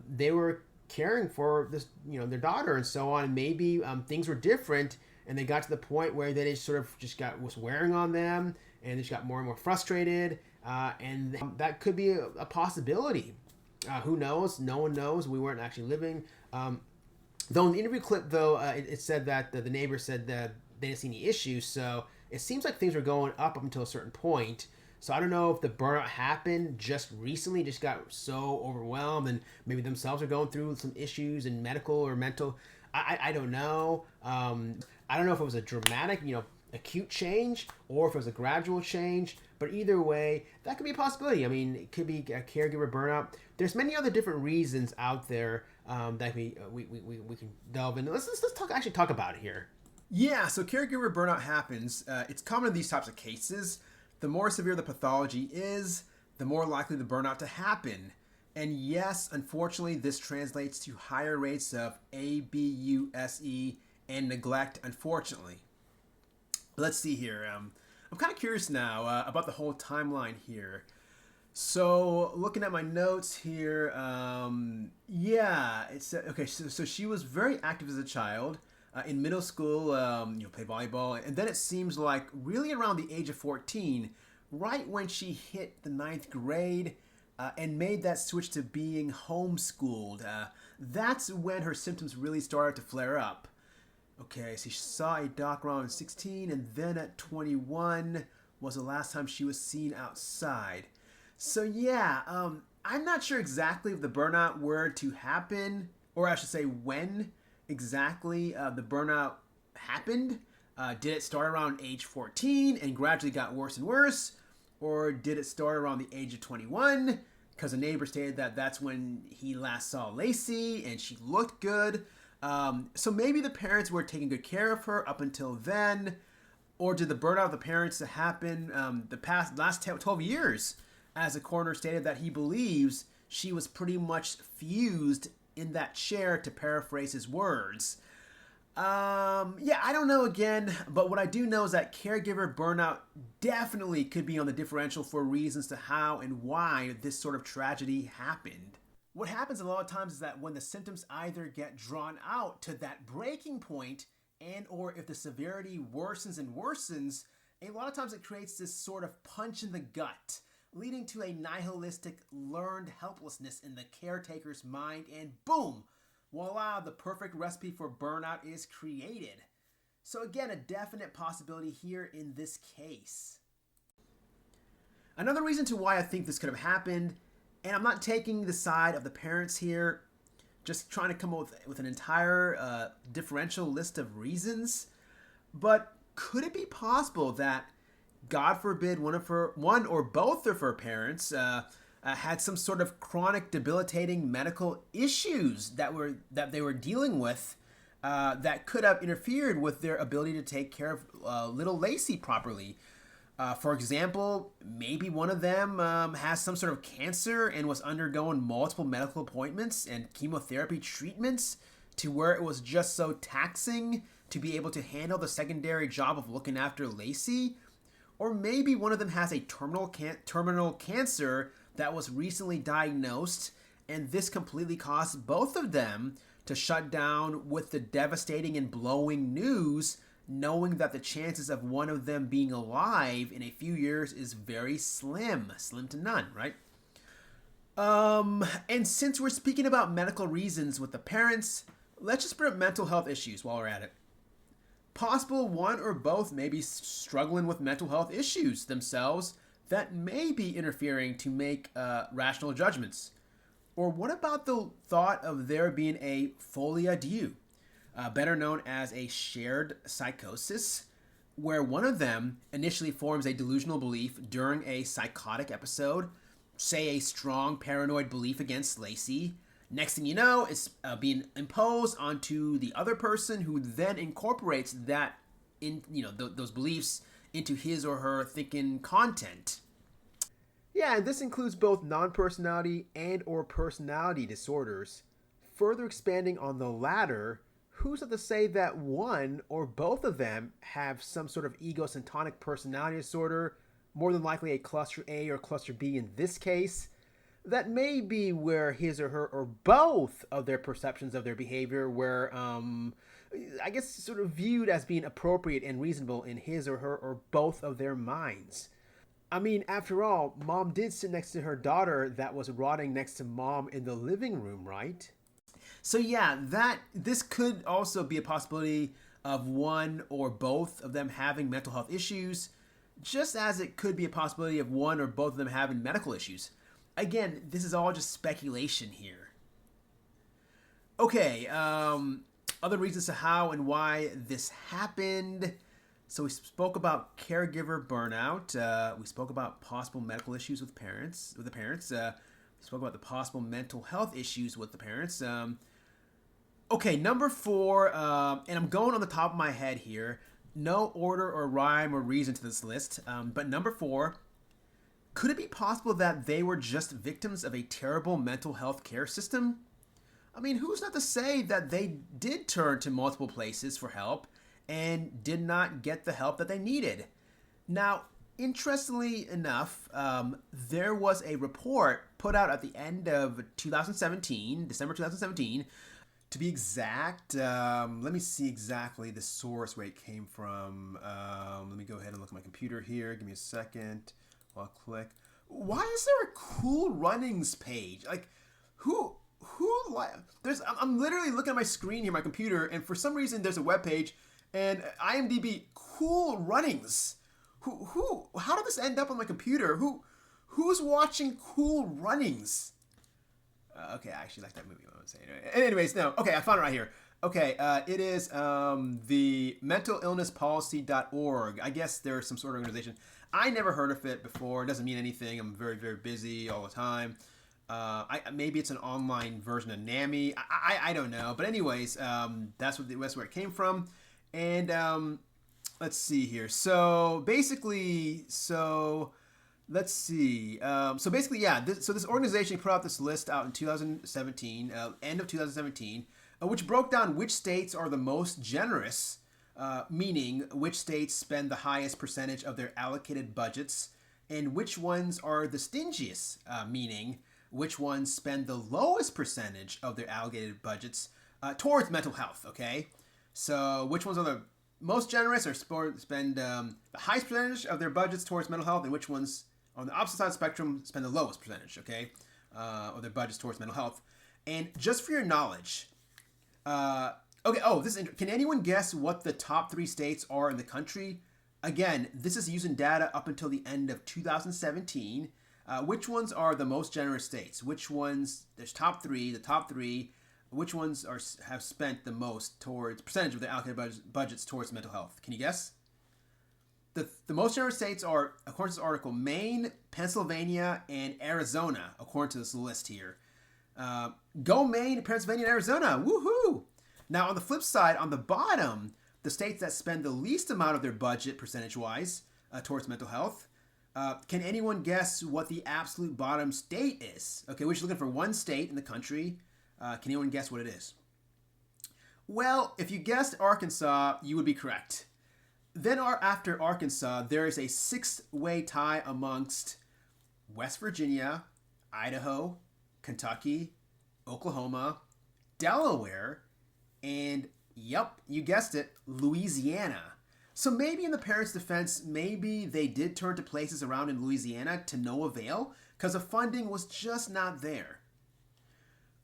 they were caring for this, their daughter and so on, and maybe things were different, and they got to the point where they just sort of was wearing on them, and they just got more and more frustrated, and that could be a possibility. Who knows? No one knows. We weren't actually living. Though in the interview clip, though, it said that the neighbor said that they didn't see any issues. So it seems like things were going up until a certain point. So I don't know if the burnout happened just recently, just got so overwhelmed, and maybe themselves are going through some issues in medical or mental. I don't know. I don't know if it was a dramatic, acute change or if it was a gradual change. But either way, that could be a possibility. I mean, it could be a caregiver burnout. There's many other different reasons out there that we can delve into. Let's talk about it here. Yeah, so caregiver burnout happens. It's common in these types of cases. The more severe the pathology is, the more likely the burnout to happen. And yes, unfortunately, this translates to higher rates of ABUSE and neglect, unfortunately. Let's see here. I'm kind of curious now about the whole timeline here. So looking at my notes here, it's okay. So she was very active as a child. In middle school, play volleyball, and then it seems like really around the age of 14, right when she hit the 9th grade, and made that switch to being homeschooled. That's when her symptoms really started to flare up. Okay, so she saw a doc around 16, and then at 21 was the last time she was seen outside. So yeah, I'm not sure exactly if the burnout were to happen, or I should say when exactly the burnout happened. Did it start around age 14 and gradually got worse and worse? Or did it start around the age of 21? Because a neighbor stated that that's when he last saw Lacey and she looked good. So maybe the parents were taking good care of her up until then. Or did the burnout of the parents happen the last 12 years? As the coroner stated that he believes she was pretty much fused in that chair, to paraphrase his words. Yeah, I don't know again, but what I do know is that caregiver burnout definitely could be on the differential for reasons to how and why this sort of tragedy happened. What happens a lot of times is that when the symptoms either get drawn out to that breaking point and or if the severity worsens and worsens, a lot of times it creates this sort of punch in the gut, leading to a nihilistic learned helplessness in the caretaker's mind, and boom, voila, the perfect recipe for burnout is created. So again, a definite possibility here in this case. Another reason to why I think this could have happened, and I'm not taking the side of the parents here, just trying to come up with an entire differential list of reasons, but could it be possible that, God forbid, one or both of her parents had some sort of chronic, debilitating medical issues that they were dealing with that could have interfered with their ability to take care of little Lacey properly? For example, maybe one of them has some sort of cancer and was undergoing multiple medical appointments and chemotherapy treatments to where it was just so taxing to be able to handle the secondary job of looking after Lacey. Or maybe one of them has a terminal cancer that was recently diagnosed, and this completely caused both of them to shut down with the devastating and blowing news, knowing that the chances of one of them being alive in a few years is very slim to none, right? And since we're speaking about medical reasons with the parents, let's just bring up mental health issues while we're at it. Possible one or both may be struggling with mental health issues themselves that may be interfering to make rational judgments. Or what about the thought of there being a folie à deux, better known as a shared psychosis, where one of them initially forms a delusional belief during a psychotic episode, say a strong paranoid belief against Lacey. Next thing you know, it's being imposed onto the other person, who then incorporates that those beliefs into his or her thinking content. Yeah, and this includes both non-personality and or personality disorders. Further expanding on the latter, who's to say that one or both of them have some sort of egocentric personality disorder, more than likely a cluster A or cluster B in this case? That may be where his or her or both of their perceptions of their behavior were, I guess, sort of viewed as being appropriate and reasonable in his or her or both of their minds. I mean, after all, mom did sit next to her daughter that was rotting next to mom in the living room, right? So yeah, this could also be a possibility of one or both of them having mental health issues, just as it could be a possibility of one or both of them having medical issues. Again, this is all just speculation here. Okay, other reasons to how and why this happened. So we spoke about caregiver burnout. We spoke about possible medical issues with the parents. We spoke about the possible mental health issues with the parents. Okay, number 4, and I'm going on the top of my head here. No order or rhyme or reason to this list, but number 4, could it be possible that they were just victims of a terrible mental health care system? I mean, who's not to say that they did turn to multiple places for help and did not get the help that they needed? Now, interestingly enough, there was a report put out at the end of 2017, December 2017. To be exact, let me see exactly the source where it came from. Let me go ahead and look at my computer here. Give me a second. I'll click. Why is there a cool runnings page? Like, who I'm literally looking at my screen here, my computer, and for some reason there's a web page and IMDb cool runnings. How did this end up on my computer? Who's watching Cool Runnings? Okay, I actually like that movie. What I'm saying. Anyways, no. Okay, I found it right here. Okay, it is the mentalillnesspolicy.org. I guess there's some sort of organization. I never heard of it before. It doesn't mean anything. I'm very, very busy all the time. Maybe it's an online version of NAMI. I don't know. But anyways, that's where it came from. And let's see here. So basically, let's see. So this organization put out this list out in 2017, end of 2017. which broke down which states are the most generous, meaning which states spend the highest percentage of their allocated budgets, and which ones are the stingiest, meaning which ones spend the lowest percentage of their allocated budgets towards mental health, okay? So which ones are the most generous or spend the highest percentage of their budgets towards mental health, and which ones on the opposite side of the spectrum spend the lowest percentage, okay, of their budgets towards mental health. And just for your knowledge, can anyone guess what the top 3 states are in the country? Again, this is using data up until the end of 2017. Which ones are the most generous states? Which ones, there's the top three, which ones have spent the most towards percentage of their allocated budgets towards mental health? Can you guess? The most generous states are, according to this article, Maine, Pennsylvania, and Arizona, according to this list here. Go Maine, Pennsylvania, and Arizona. Woohoo! Now, on the flip side, on the bottom, the states that spend the least amount of their budget, percentage-wise, towards mental health. Can anyone guess what the absolute bottom state is? Okay, we're just looking for one state in the country. Can anyone guess what it is? Well, if you guessed Arkansas, you would be correct. Then after Arkansas, there is a 6-way tie amongst West Virginia, Idaho, Kentucky, Oklahoma, Delaware, and, yep, you guessed it, Louisiana. So maybe in the parents' defense, maybe they did turn to places around in Louisiana to no avail because the funding was just not there.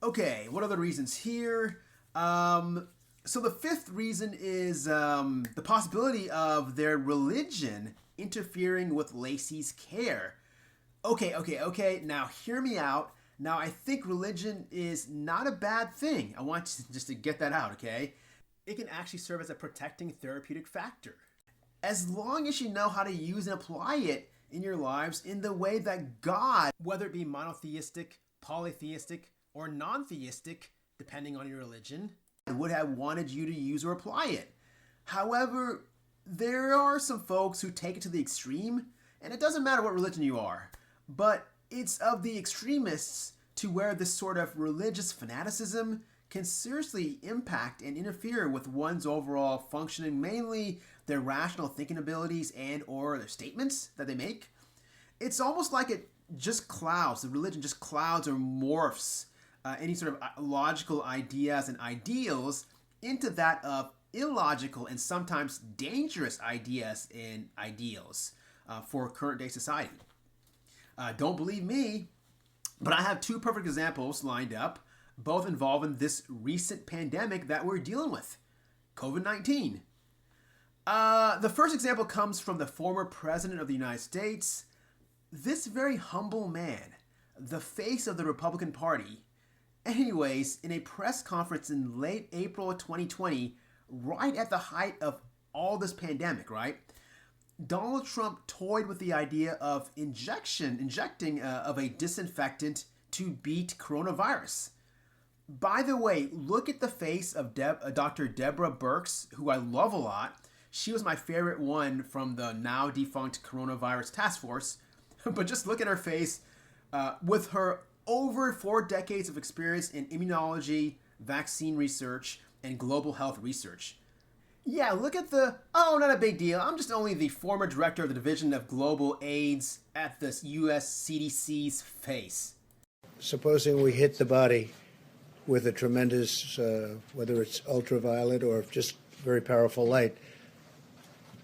Okay, what are the reasons here? So the 5th reason is the possibility of their religion interfering with Lacey's care. Okay, now hear me out. Now I think religion is not a bad thing. I want you just to get that out, okay? It can actually serve as a protecting therapeutic factor. As long as you know how to use and apply it in your lives in the way that God, whether it be monotheistic, polytheistic, or non-theistic, depending on your religion, would have wanted you to use or apply it. However, there are some folks who take it to the extreme, and it doesn't matter what religion you are, but it's of the extremists to where this sort of religious fanaticism can seriously impact and interfere with one's overall functioning, mainly their rational thinking abilities and or their statements that they make. It's almost like it just clouds, the religion just clouds or morphs any sort of logical ideas and ideals into that of illogical and sometimes dangerous ideas and ideals for current day society. Don't believe me, but I have 2 perfect examples lined up, both involving this recent pandemic that we're dealing with, COVID-19. The first example comes from the former president of the United States. This very humble man, the face of the Republican Party, anyways, in a press conference in late April of 2020, right at the height of all this pandemic, right? Donald Trump toyed with the idea of injecting of a disinfectant to beat coronavirus. By the way, look at the face of Dr. Deborah Birx, who I love a lot. She was my favorite one from the now defunct coronavirus task force. But just look at her face with her over 4 decades of experience in immunology, vaccine research, and global health research. Yeah, look at not a big deal. I'm just only the former director of the Division of Global AIDS at the U.S. CDC's face. Supposing we hit the body with a tremendous, whether it's ultraviolet or just very powerful light,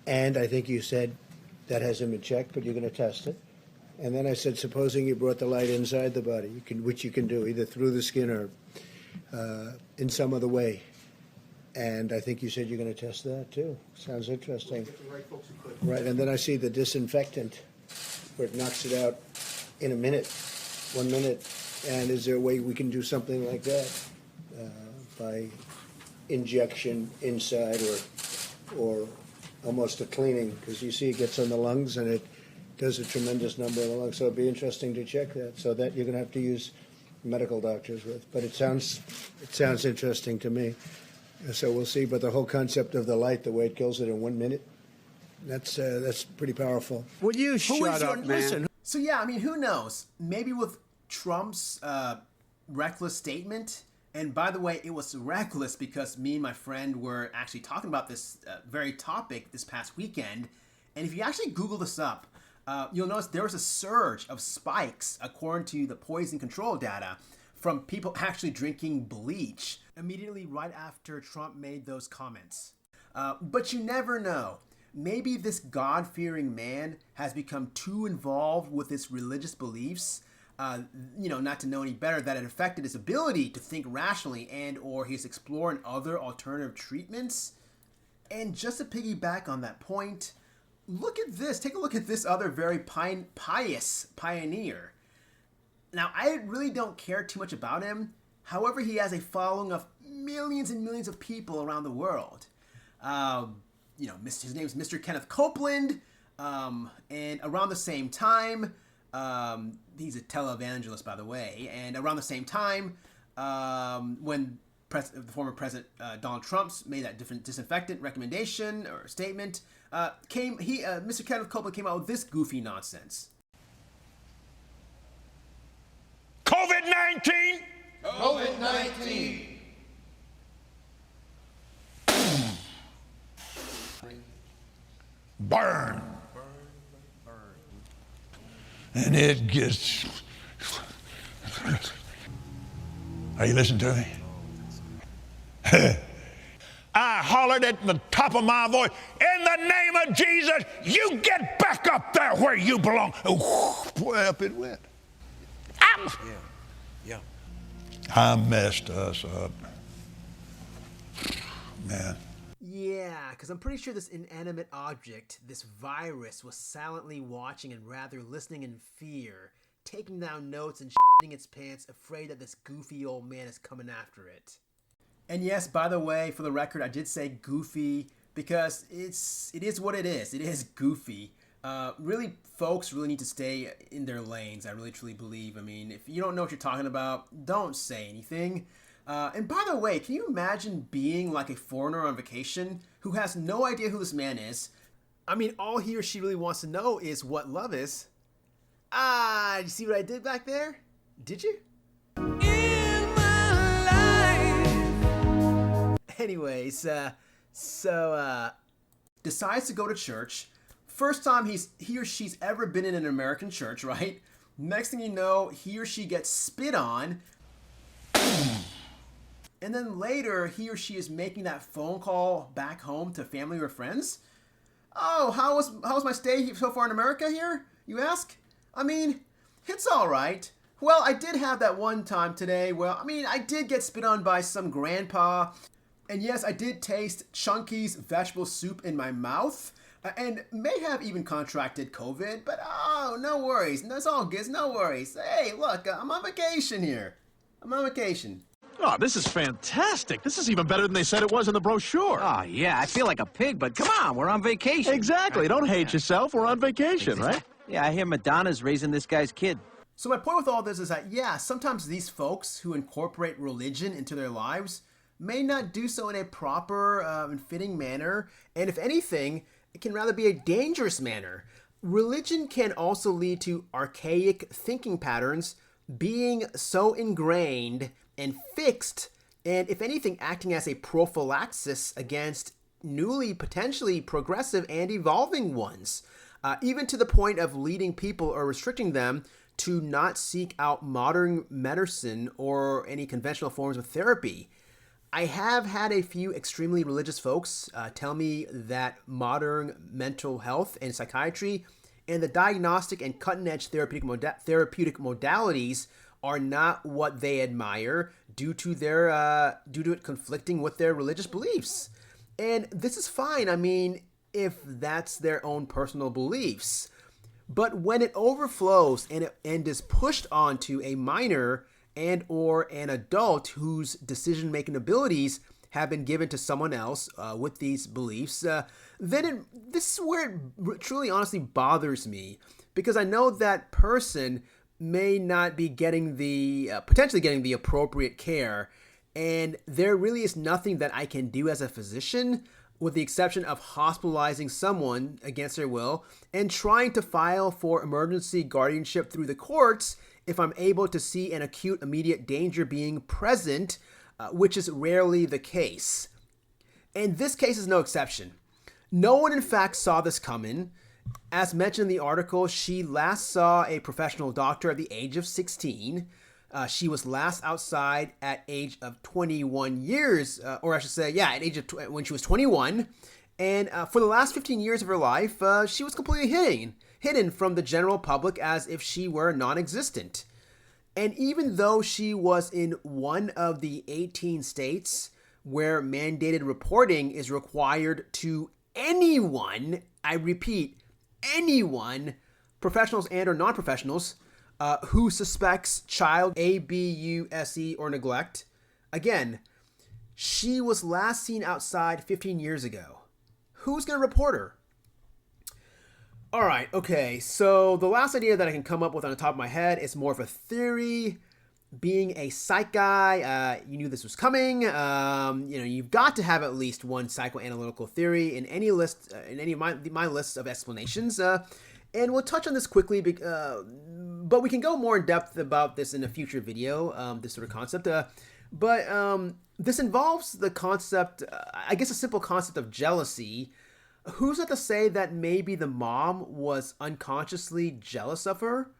and I think you said that hasn't been checked, but you're going to test it. And then I said, supposing you brought the light inside the body, which you can do either through the skin or in some other way. And I think you said you're going to test that too. Sounds interesting. Right, and then I see the disinfectant where it knocks it out in a minute, 1 minute. And is there a way we can do something like that by injection inside or almost a cleaning? Because you see it gets on the lungs and it does a tremendous number of the lungs. So it'd be interesting to check that. So that you're going to have to use medical doctors with. But it sounds interesting to me. So we'll see. But the whole concept of the light, the way it kills it in 1 minute, that's pretty powerful. Would you shut up, man? Listen. So yeah, I mean, who knows? Maybe with Trump's reckless statement, And by the way, it was reckless because me and my friend were actually talking about this very topic this past weekend. And if you actually Google this up, you'll notice there was a surge of spikes, according to the poison control data, from people actually drinking bleach immediately right after Trump made those comments. But you never know. Maybe this God-fearing man has become too involved with his religious beliefs, not to know any better, that it affected his ability to think rationally and or he's exploring other alternative treatments. And just to piggyback on that point, look at this. Take a look at this other very pious pioneer. Now, I really don't care too much about him. However, he has a following of millions and millions of people around the world. His name is Mr. Kenneth Copeland, and around the same time, he's a televangelist, by the way, and around the same time, when the former President Donald Trump made that different disinfectant recommendation or statement, Mr. Kenneth Copeland came out with this goofy nonsense. COVID-19! COVID-19! Burn. And it gets... Are you listening to me? I hollered at the top of my voice, in the name of Jesus, you get back up there where you belong. Boy, up it went. Yeah. I messed us up. Man. Yeah, because I'm pretty sure this inanimate object, this virus, was silently watching and rather listening in fear, taking down notes and shitting its pants, afraid that this goofy old man is coming after it. And yes, by the way, for the record, I did say goofy because it is what it is. It is goofy. Really, folks really need to stay in their lanes, I really truly believe. I mean, if you don't know what you're talking about, don't say anything. And by the way, can you imagine being like a foreigner on vacation who has no idea who this man is? I mean, all he or she really wants to know is what love is. You see what I did back there? Did you? In my life. Anyways, decides to go to church. First time he or she's ever been in an American church, right? Next thing you know, he or she gets spit on. And then later, he or she is making that phone call back home to family or friends. Oh, how was my stay so far in America here, you ask? I mean, it's all right. Well, I did have that one time today. Well, I mean, I did get spit on by some grandpa. And yes, I did taste Chunky's vegetable soup in my mouth. And may have even contracted COVID. But oh, no worries. That's all good. No worries. Hey, look, I'm on vacation here. I'm on vacation. Oh, this is fantastic. This is even better than they said it was in the brochure. Oh, yeah, I feel like a pig, but come on, we're on vacation. Exactly. Don't hate yourself. We're on vacation, right? Yeah, I hear Madonna's raising this guy's kid. So my point with all this is that, yeah, sometimes these folks who incorporate religion into their lives may not do so in a proper and fitting manner. And if anything, it can rather be a dangerous manner. Religion can also lead to archaic thinking patterns being so ingrained and fixed, and if anything, acting as a prophylaxis against newly, potentially progressive and evolving ones, even to the point of leading people or restricting them to not seek out modern medicine or any conventional forms of therapy. I have had a few extremely religious folks tell me that modern mental health and psychiatry and the diagnostic and cutting-edge therapeutic modalities are not what they admire due to it conflicting with their religious beliefs. And this is fine, I mean, if that's their own personal beliefs. But when it overflows and is pushed onto a minor and or an adult whose decision-making abilities have been given to someone else with these beliefs, then this is where it truly honestly bothers me, because I know that person may not be getting potentially getting the appropriate care, and there really is nothing that I can do as a physician, with the exception of hospitalizing someone against their will and trying to file for emergency guardianship through the courts if I'm able to see an acute immediate danger being present which is rarely the case. And this case is no exception. No one, in fact, saw this coming. As mentioned in the article, she last saw a professional doctor at the age of 16. She was last outside at age of 21 years, or I should say, yeah, at age of when she was 21. And for the last 15 years of her life, she was completely hidden from the general public as if she were non-existent. And even though she was in one of the 18 states where mandated reporting is required to anyone, I repeat, anyone, professionals and or non-professionals, who suspects child abuse or neglect. Again, she was last seen outside 15 years ago. Who's going to report her? All right, okay, so the last idea that I can come up with on the top of my head is more of a theory. Being a psych guy, you knew this was coming. You've got to have at least one psychoanalytical theory in any list, in any of my lists of explanations. And we'll touch on this quickly, but we can go more in depth about this in a future video, this sort of concept. But this involves the concept, I guess a simple concept of jealousy. Who's not to say that maybe the mom was unconsciously jealous of her?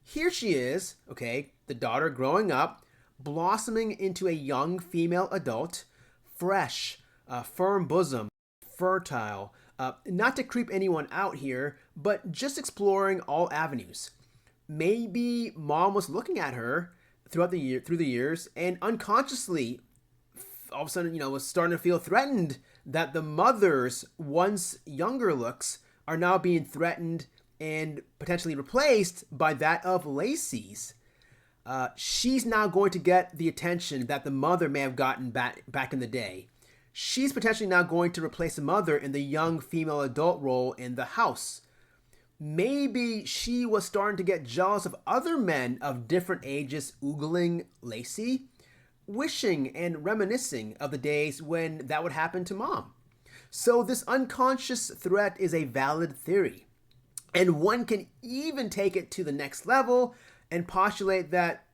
Here she is, okay, the daughter growing up, blossoming into a young female adult, fresh, firm bosom, fertile, not to creep anyone out here, but just exploring all avenues. Maybe mom was looking at her through the years and unconsciously all of a sudden, was starting to feel threatened that the mother's once younger looks are now being threatened and potentially replaced by that of Lacey's. She's now going to get the attention that the mother may have gotten back in the day. She's potentially now going to replace the mother in the young female adult role in the house. Maybe she was starting to get jealous of other men of different ages oogling Lacey, wishing and reminiscing of the days when that would happen to mom. So this unconscious threat is a valid theory. And one can even take it to the next level and postulate that,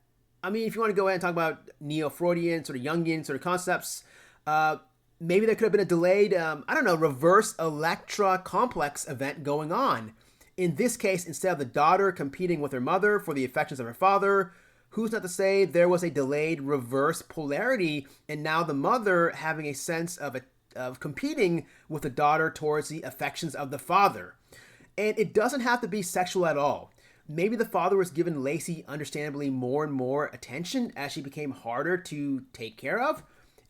if you want to go ahead and talk about neo-Freudian, sort of Jungian sort of concepts, maybe there could have been a delayed, reverse Electra complex event going on. In this case, instead of the daughter competing with her mother for the affections of her father, who's not to say there was a delayed reverse polarity and now the mother having a sense of competing with the daughter towards the affections of the father. And it doesn't have to be sexual at all. Maybe the father was giving Lacey understandably more and more attention as she became harder to take care of,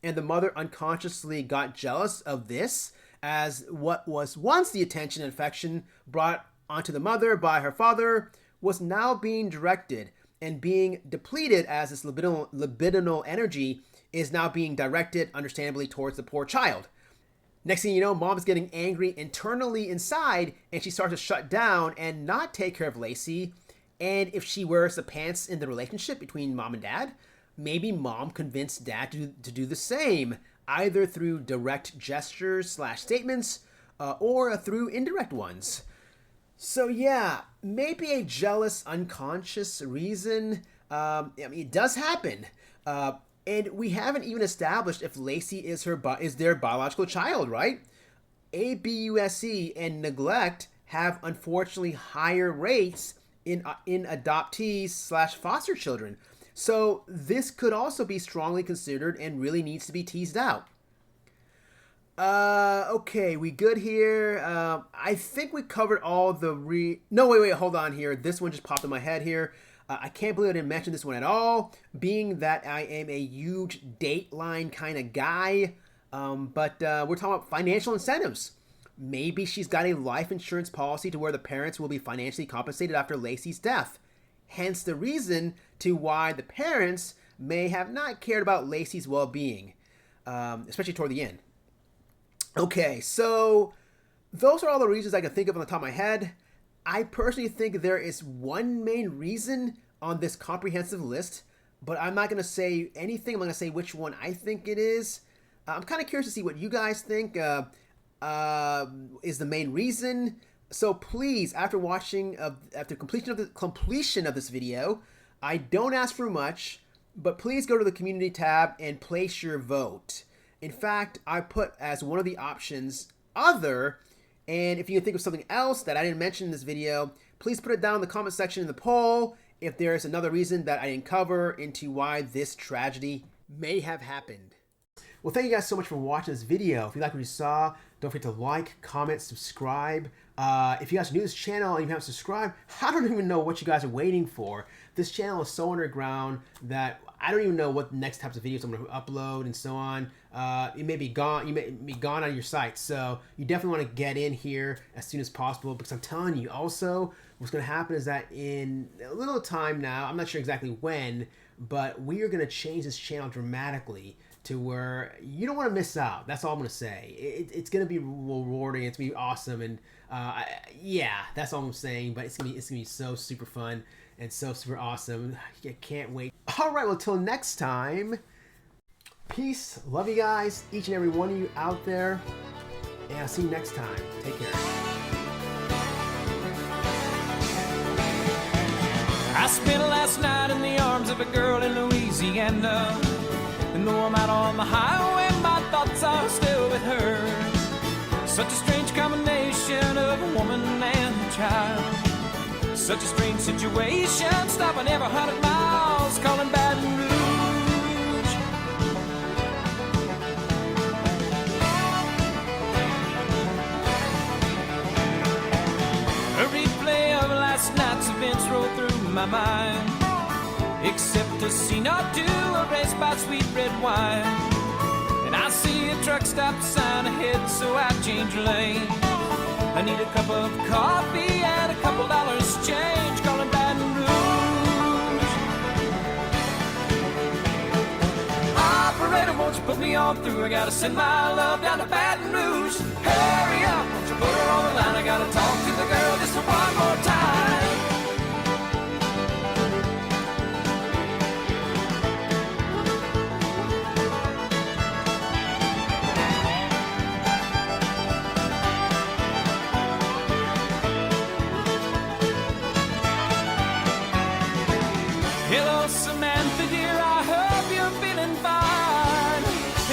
and the mother unconsciously got jealous of this as what was once the attention and affection brought onto the mother by her father was now being directed and being depleted as this libidinal energy is now being directed, understandably, towards the poor child. Next thing you know, mom's getting angry internally inside, and she starts to shut down and not take care of Lacey. And if she wears the pants in the relationship between mom and dad, maybe mom convinced dad to do the same, either through direct gestures / statements, or through indirect ones. So yeah, maybe a jealous unconscious reason. It does happen. And we haven't even established if Lacey is their biological child, right? ABUSE and neglect have unfortunately higher rates in adoptees / foster children. So this could also be strongly considered and really needs to be teased out. Okay, we good here? I think we covered all the No, wait, hold on here. This one just popped in my head here. I can't believe I didn't mention this one at all, being that I am a huge Dateline kind of guy. But we're talking about financial incentives. Maybe she's got a life insurance policy to where the parents will be financially compensated after Lacey's death. Hence the reason to why the parents may have not cared about Lacey's well-being, especially toward the end. Okay, so those are all the reasons I can think of on the top of my head. I personally think there is one main reason on this comprehensive list, but I'm not going to say anything. I'm not going to say which one I think it is. I'm kind of curious to see what you guys think is the main reason. So please, after completion of this video, I don't ask for much. But please go to the community tab and place your vote. In fact, I put as one of the options other, and if you can think of something else that I didn't mention in this video, please put it down in the comment section in the poll if there's another reason that I didn't cover into why this tragedy may have happened. Well, thank you guys so much for watching this video. If you like what you saw, don't forget to like, comment, subscribe. If you guys are new to this channel and you haven't subscribed, I don't even know what you guys are waiting for. This channel is so underground that I don't even know what next types of videos I'm going to upload and so on. It may be gone. You may be gone on your site. So you definitely want to get in here as soon as possible, because I'm telling you also what's going to happen is that in a little time now, I'm not sure exactly when, but we are going to change this channel dramatically to where you don't want to miss out. That's all I'm going to say. It's going to be rewarding. It's going to be awesome. And yeah, that's all I'm saying. But it's going to be so super fun and so super awesome. I can't wait. All right, well, till next time, peace. Love you guys, each and every one of you out there. And I'll see you next time. Take care. I spent last night in the arms of a girl in Louisiana. And though I'm out on the highway, my thoughts are still with her. Such a strange combination of a woman and a child. Such a strange situation, stopping every 100 miles, calling Baton Rouge. A replay of last night's events rolled through my mind. Except a scene or two erased by sweet red wine. And I see a truck stop sign ahead, so I change lane. I need a cup of coffee and a couple dollars change, calling Baton Rouge. Operator, won't you put me on through? I gotta send my love down to Baton Rouge. Hurry up, won't you put her on the line? I gotta talk to the girl just one more time. Hello, Samantha, dear, I hope you're feeling fine.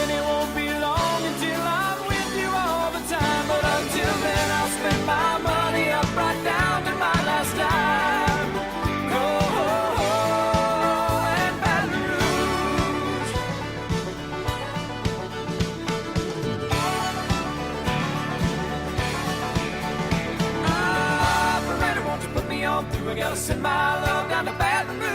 And it won't be long until I'm with you all the time. But until then, I'll spend my money up right down to my last dime. Oh, and Baton Rouge. Operator, won't you put me on through? I gotta send my love down to Baton Rouge.